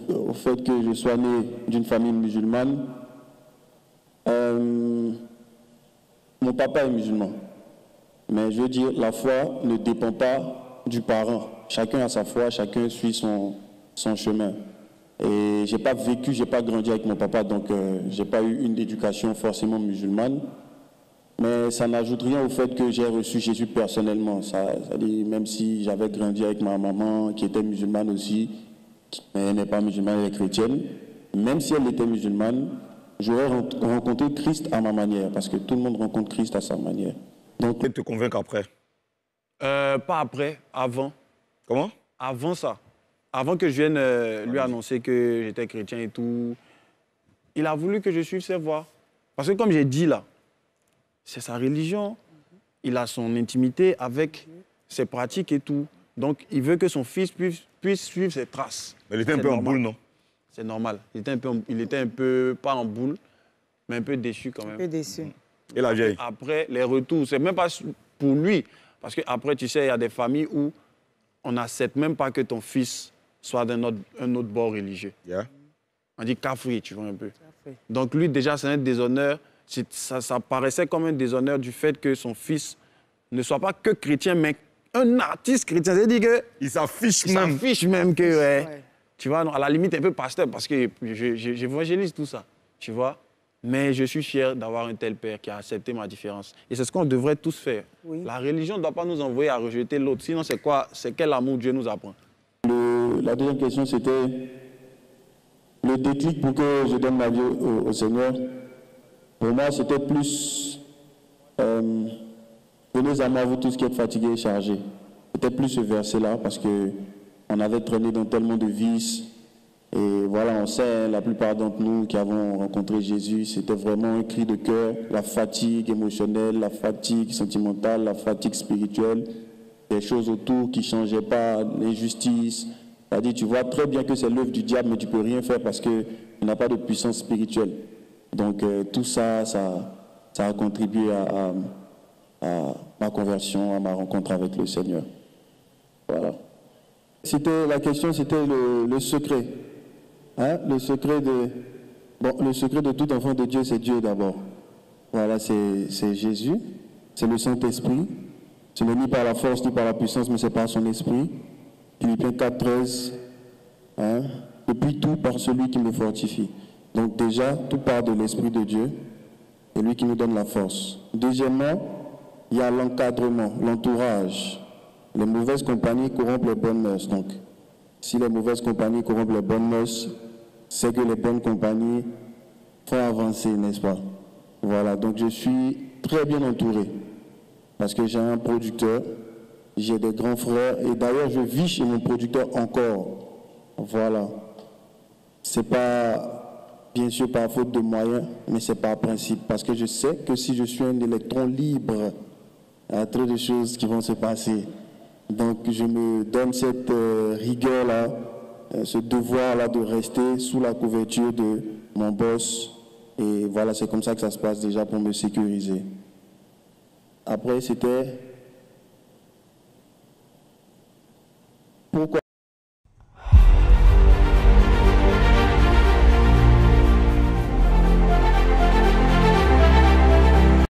au fait que je sois né d'une famille musulmane. Mon papa est musulman. Mais je veux dire, la foi ne dépend pas du parent. Chacun a sa foi, chacun suit son chemin. Et je n'ai pas vécu, je n'ai pas grandi avec mon papa, donc je n'ai pas eu une éducation forcément musulmane. Mais ça n'ajoute rien au fait que j'ai reçu Jésus personnellement. C'est-à-dire, même si j'avais grandi avec ma maman, qui était musulmane aussi, mais elle n'est pas musulmane, elle est chrétienne, même si elle était musulmane, j'aurais rencontré Christ à ma manière, parce que tout le monde rencontre Christ à sa manière. Donc, peut-être te convaincre après. Pas après, avant. Comment? Avant ça. Avant que je vienne lui annoncer que j'étais chrétien et tout, il a voulu que je suive ses voies. Parce que comme j'ai dit là, c'est sa religion, il a son intimité avec ses pratiques et tout. Donc il veut que son fils puisse suivre ses traces. Mais il était un peu en boule, non? C'est normal. Il était un peu, pas en boule, mais un peu déçu quand même. Un peu déçu. Et la vieille? Après, les retours, c'est même pas pour lui. Parce qu'après, tu sais, il y a des familles où on n'accepte même pas que ton fils soit d'un autre bord religieux. Yeah. On dit kafri, tu vois un peu. Donc lui, déjà, c'est un déshonneur. Ça paraissait comme un déshonneur du fait que son fils ne soit pas que chrétien, mais un artiste chrétien. C'est-à-dire que... Il s'affiche même. Il s'affiche même que... Ouais. Tu vois, à la limite, un peu pasteur, parce que j'évangélise tout ça. Tu vois. Mais je suis fier d'avoir un tel père qui a accepté ma différence. Et c'est ce qu'on devrait tous faire. Oui. La religion ne doit pas nous envoyer à rejeter l'autre. Sinon, c'est quoi? C'est quel amour Dieu nous apprend? La deuxième question, c'était le déclic pour que je donne ma vie au Seigneur. Pour moi, c'était plus venez à moi, vous tous qui êtes fatigués et chargés. C'était plus ce verset-là, parce qu'on avait traîné dans tellement de vices. Et voilà, on sait, la plupart d'entre nous qui avons rencontré Jésus, c'était vraiment un cri de cœur, la fatigue émotionnelle, la fatigue sentimentale, la fatigue spirituelle, des choses autour qui ne changeaient pas, l'injustice. C'est-à-dire, tu vois très bien que c'est l'œuvre du diable, mais tu ne peux rien faire parce qu'il n'a pas de puissance spirituelle. Donc tout ça, ça a contribué à ma conversion, à ma rencontre avec le Seigneur. Voilà. La question, c'était le secret. Hein? Le secret de tout enfant de Dieu, c'est Dieu d'abord. Voilà, c'est Jésus, c'est le Saint-Esprit. Ce n'est ni par la force, ni par la puissance, mais c'est par son esprit. Philippiens 4,13. Hein? Depuis tout par celui qui me fortifie. Donc déjà, tout part de l'Esprit de Dieu. C'est lui qui nous donne la force. Deuxièmement, il y a l'encadrement, l'entourage. Les mauvaises compagnies corrompent les bonnes mœurs. Donc, si les mauvaises compagnies corrompent les bonnes mœurs, c'est que les bonnes compagnies font avancer, n'est-ce pas? Voilà, donc je suis très bien entouré. Parce que j'ai un producteur, j'ai des grands frères, et d'ailleurs je vis chez mon producteur encore. Voilà. C'est pas, bien sûr, par faute de moyens, mais c'est par principe. Parce que je sais que si je suis un électron libre, il y a trop de choses qui vont se passer. Donc je me donne cette rigueur-là, ce devoir-là de rester sous la couverture de mon boss. Et voilà, c'est comme ça que ça se passe déjà pour me sécuriser. Après, c'était... Pourquoi